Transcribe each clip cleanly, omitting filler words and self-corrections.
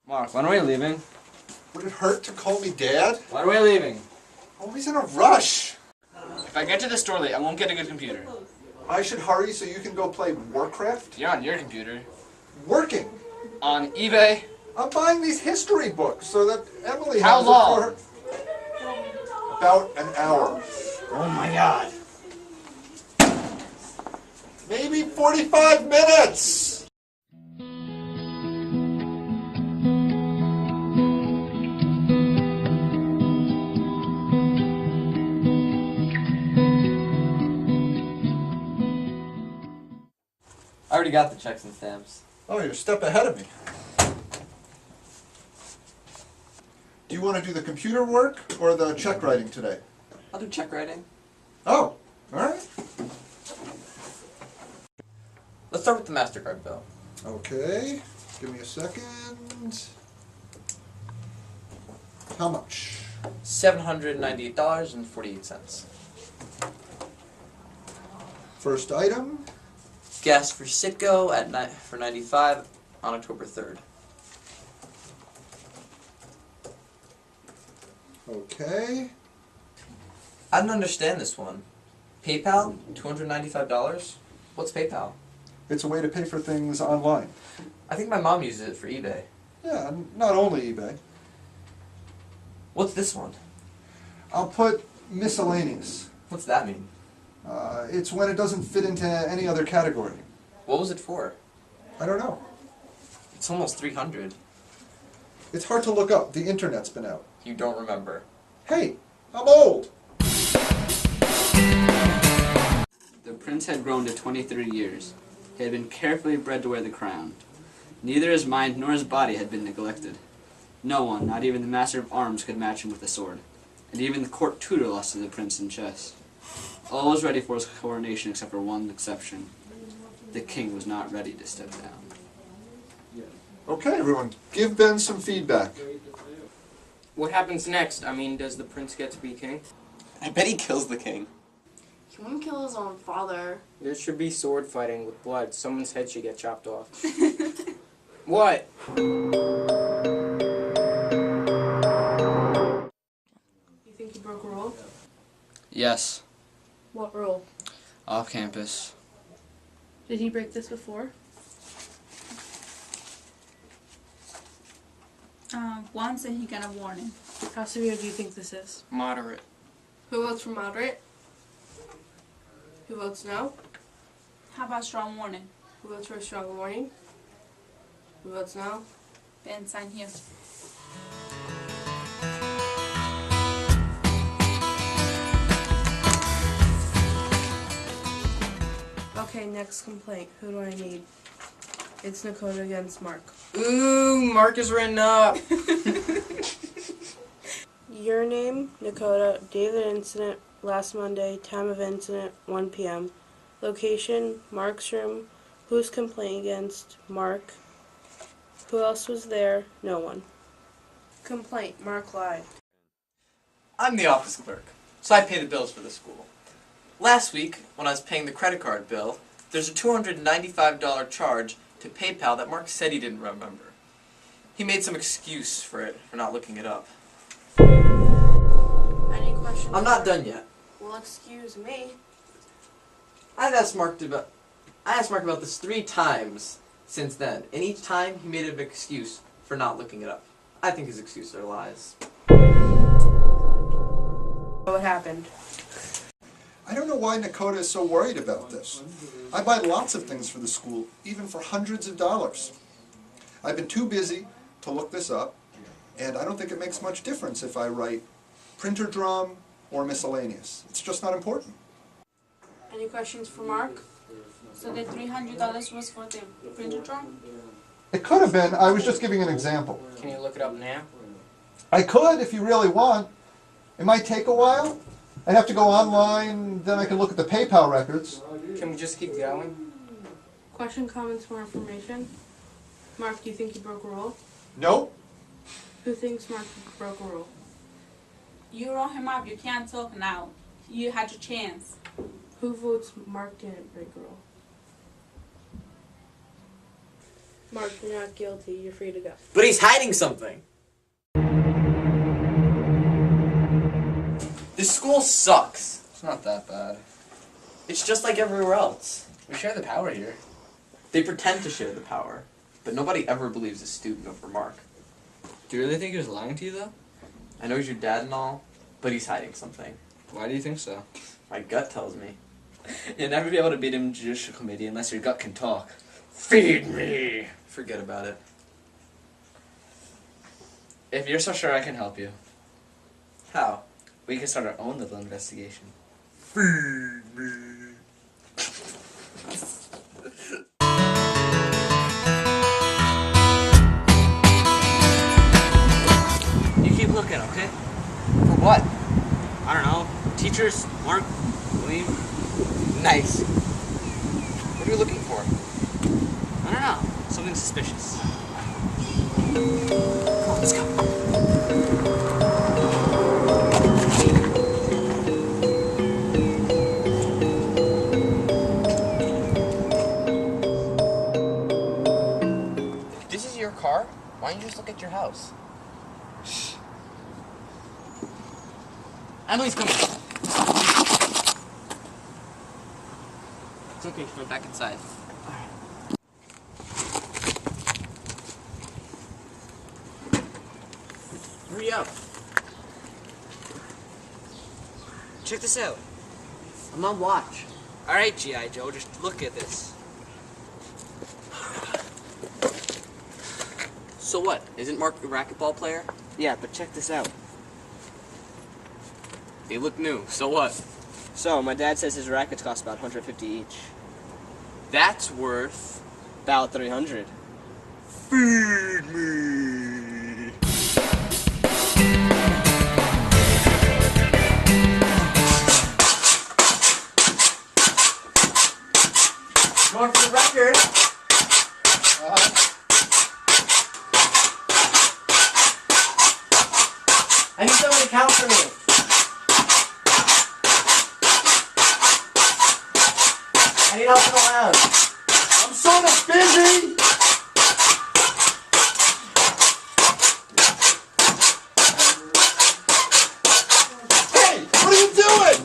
Mark, when are we leaving? Would it hurt to call me Dad? When are we leaving? Always in a rush. If I get to the store late, I won't get a good computer. I should hurry so you can go play Warcraft? You're on your computer. Working. On eBay? I'm buying these history books so that Emily How has long? it for her. About an hour. Oh my god. Maybe 45 minutes! I already got the checks and stamps. Oh, you're a step ahead of me. Do you want to do the computer work or the check writing today? I'll do check writing. Oh, alright. Let's start with the MasterCard bill. Okay, give me a second. How much? $798.48. First item. Gas for Citgo for $95 on October 3rd. Okay. I don't understand this one. PayPal, $295? What's PayPal? It's a way to pay for things online. I think my mom uses it for eBay. Yeah, not only eBay. What's this one? I'll put miscellaneous. What's that mean? It's when it doesn't fit into any other category. What was it for? I don't know. It's almost $300. It's hard to look up. The internet's been out. You don't remember. Hey, I'm old. The prince had grown to 23 years. He had been carefully bred to wear the crown. Neither his mind nor his body had been neglected. No one, not even the master of arms, could match him with a sword. And even the court tutor lost to the prince in chess. All was ready for his coronation except for one exception. The king was not ready to step down. Okay, everyone, give Ben some feedback. What happens next? I mean, does the prince get to be king? I bet he kills the king. He wouldn't kill his own father. There should be sword fighting with blood. Someone's head should get chopped off. What? You think he broke a rule? Yes, What rule? off campus. Did he break this before? Once and he got a warning. How severe do you think this is? Moderate. Who votes for moderate? Who votes no? How about strong warning? Who votes for a strong warning? Who votes no? Ben, sign here. Okay, next complaint. Who do I need? It's Nekoda against Mark. Ooh, Mark is written up. Your name, Nekoda, date of the incident, last Monday, time of incident, 1 p.m. Location, Mark's room. Who's complaining against? Mark. Who else was there? No one. Complaint, Mark lied. I'm the office clerk, so I pay the bills for the school. Last week, when I was paying the credit card bill, there's a $295 charge to PayPal that Mark said he didn't remember. He made some excuse for not looking it up. Any questions? I'm not done yet. Well, excuse me. I asked Mark about this 3 times since then, and each time he made an excuse for not looking it up. I think his excuses are lies. What happened? I don't know why Nekoda is so worried about this. I buy lots of things for the school, even for hundreds of dollars. I've been too busy to look this up, and I don't think it makes much difference if I write printer drum or miscellaneous. It's just not important. Any questions for Mark? So the $300 was for the printer drum? It could have been. I was just giving an example. Can you look it up now? I could if you really want. It might take a while. I'd have to go online, then I can look at the PayPal records. Can we just keep going? Question, comments, more information? Mark, do you think he broke a rule? Nope. Who thinks Mark broke a rule? You wrote him up. You can't talk now. You had your chance. Who votes Mark didn't break a rule? Mark, you're not guilty. You're free to go. But he's hiding something. This school sucks. It's not that bad. It's just like everywhere else. We share the power here. They pretend to share the power, but nobody ever believes a student over Mark. Do you really think he was lying to you, though? I know he's your dad and all, but he's hiding something. Why do you think so? My gut tells me. You'll never be able to beat him in judicial committee unless your gut can talk. Feed me! Forget about it. If you're so sure I can help you, How? we can start our own little investigation. You keep looking, okay? For what? I don't know. Teachers, Mark, William. Nice. What are you looking for? I don't know. Something suspicious. Come on, let's go. If this is your car, why don't you just look at your house? Emily's coming. It's okay, she went back inside. Hurry up. Check this out. I'm on watch. Alright, G.I. Joe, just look at this. So what? Isn't Mark a racquetball player? Yeah, but check this out. They look new. So what? So, my dad says his rackets cost about $150 each. That's worth... About $300. Feed me! Going for the record. I need someone to count for me. I need help in the lounge. I'm sort of busy! Hey, what are you doing?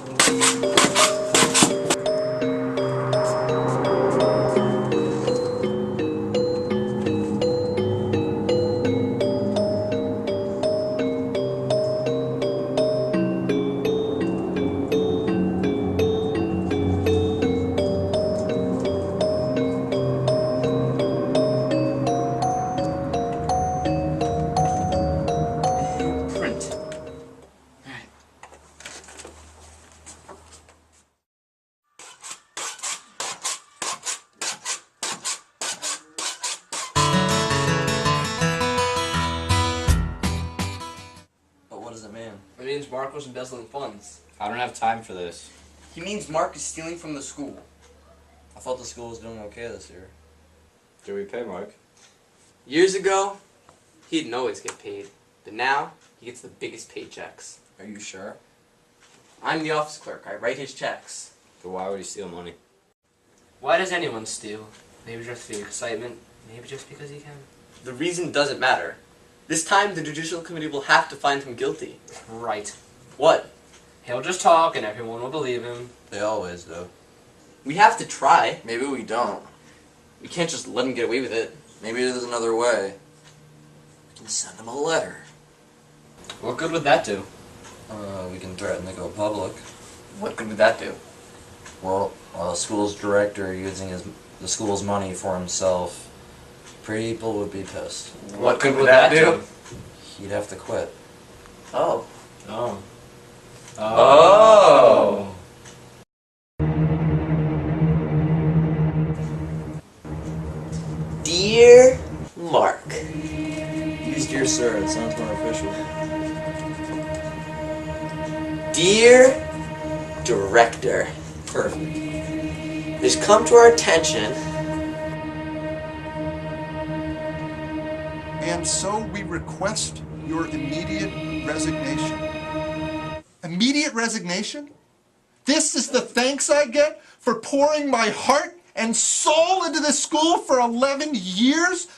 Print. But what does it mean? It means Mark was embezzling funds. I don't have time for this. He means Mark is stealing from the school. I thought the school was doing okay this year. Did we pay Mark? Years ago, he didn't always get paid. But now, he gets the biggest paychecks. Are you sure? I'm the office clerk. I write his checks. But why would he steal money? Why does anyone steal? Maybe just for excitement, maybe just because he can. The reason doesn't matter. This time, the Judicial Committee will have to find him guilty. Right. What? He'll just talk and everyone will believe him. They always do. We have to try. Maybe we don't. We can't just let him get away with it. Maybe there's another way. We can send him a letter. What good would that do? We can threaten to go public. What good would that do? Well, a school's director using the school's money for himself. People would be pissed. What good would that do? He'd have to quit. Oh. Oh. Oh. Dear Mark. Use dear sir, it sounds more official. Dear Director. Perfect. It has come to our attention. And so we request your immediate resignation. Immediate resignation? This is the thanks I get for pouring my heart and soul into this school for 11 years?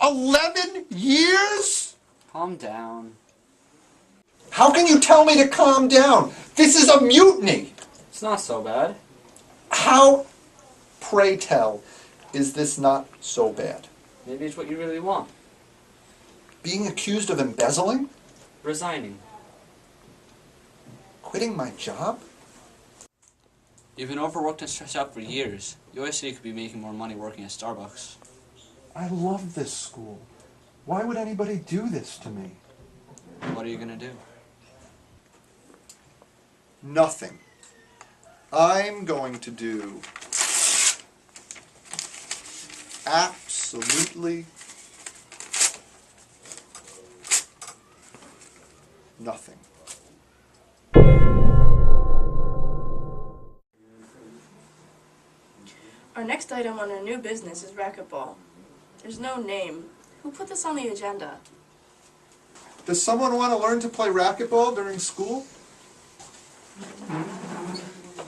11 years? Calm down. How can you tell me to calm down? This is a mutiny! It's not so bad. How, pray tell, is this not so bad? Maybe it's what you really want. Being accused of embezzling? Resigning. Quitting my job? You've been overworked and stressed out for years. You always said you could be making more money working at Starbucks. I love this school. Why would anybody do this to me? What are you gonna do? Nothing. I'm going to do absolutely nothing. Our next item on our new business is racquetball. There's no name. Who put this on the agenda? Does someone want to learn to play racquetball during school?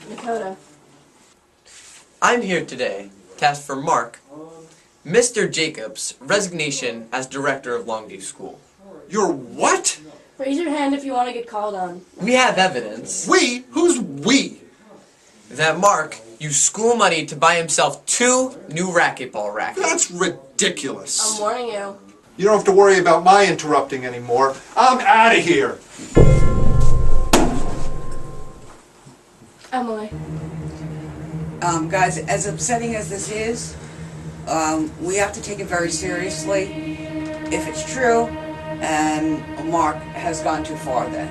Nekoda. I'm here today to ask for Mark, Mr. Jacobs' resignation as director of Longview School. You're what? Raise your hand if you want to get called on. We have evidence We? Who's we? that Mark used school money to buy himself 2 new racquetball rackets. That's ridiculous. I'm warning you. You don't have to worry about my interrupting anymore. I'm out of here. Emily. Guys, as upsetting as this is, we have to take it very seriously. If it's true, and Mark has gone too far then.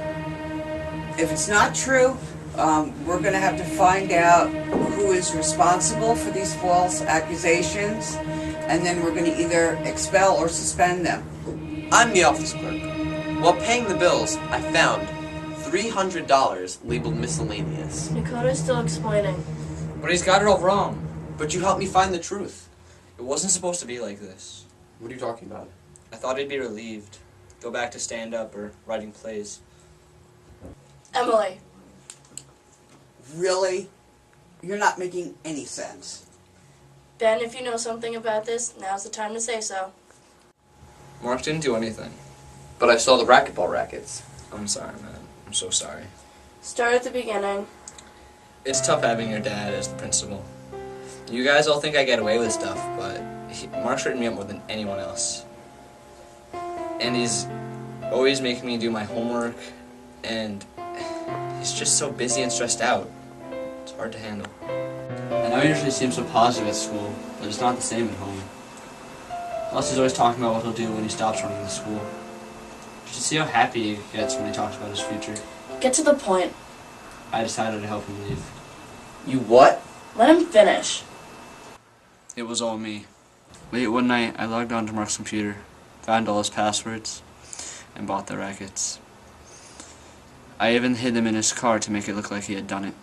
If it's not true, we're going to have to find out who is responsible for these false accusations, and then we're going to either expel or suspend them. I'm the office clerk. While paying the bills, I found $300 labeled miscellaneous. Nekoda's still explaining. But he's got it all wrong. But you helped me find the truth. It wasn't supposed to be like this. What are you talking about? I thought he'd be relieved. Go back to stand-up or writing plays. Emily. Really? You're not making any sense. Ben, if you know something about this, now's the time to say so. Mark didn't do anything. But I saw the racquetball rackets. I'm sorry, man. I'm so sorry. Start at the beginning. It's tough having your dad as the principal. You guys all think I get away with stuff, but Mark's written me up more than anyone else. And he's always making me do my homework, and he's just so busy and stressed out. It's hard to handle. I know he usually seems so positive at school, but it's not the same at home. Plus, he's always talking about what he'll do when he stops running the school. You should see how happy he gets when he talks about his future. Get to the point. I decided to help him leave. You what? Let him finish. It was all me. Late one night, I logged onto Mark's computer, found all his passwords, and bought the rackets. I even hid them in his car to make it look like he had done it.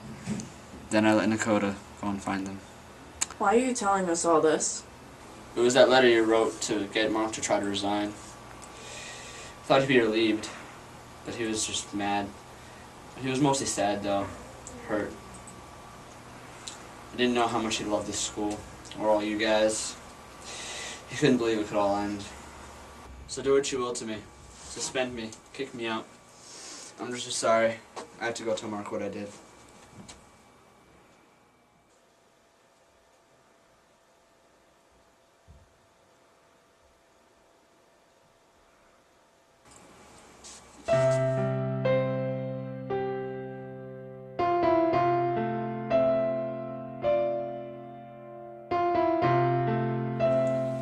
Then I let Nekoda go and find them. Why are you telling us all this? It was that letter you wrote to get Mark to try to resign. I thought he'd be relieved, but he was just mad. He was mostly sad, though. Hurt. I didn't know how much he loved this school, or all you guys. He couldn't believe it could all end. So do what you will to me. Suspend me. Kick me out. I'm just sorry. I have to go tell Mark what I did.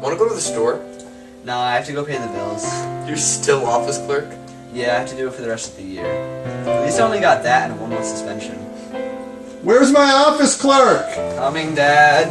Want to go to the store? No, I have to go pay the bills. You're still office clerk? Yeah, I have to do it for the rest of the year. At least I only got that and a 1-month suspension. Where's my office clerk? Coming, Dad.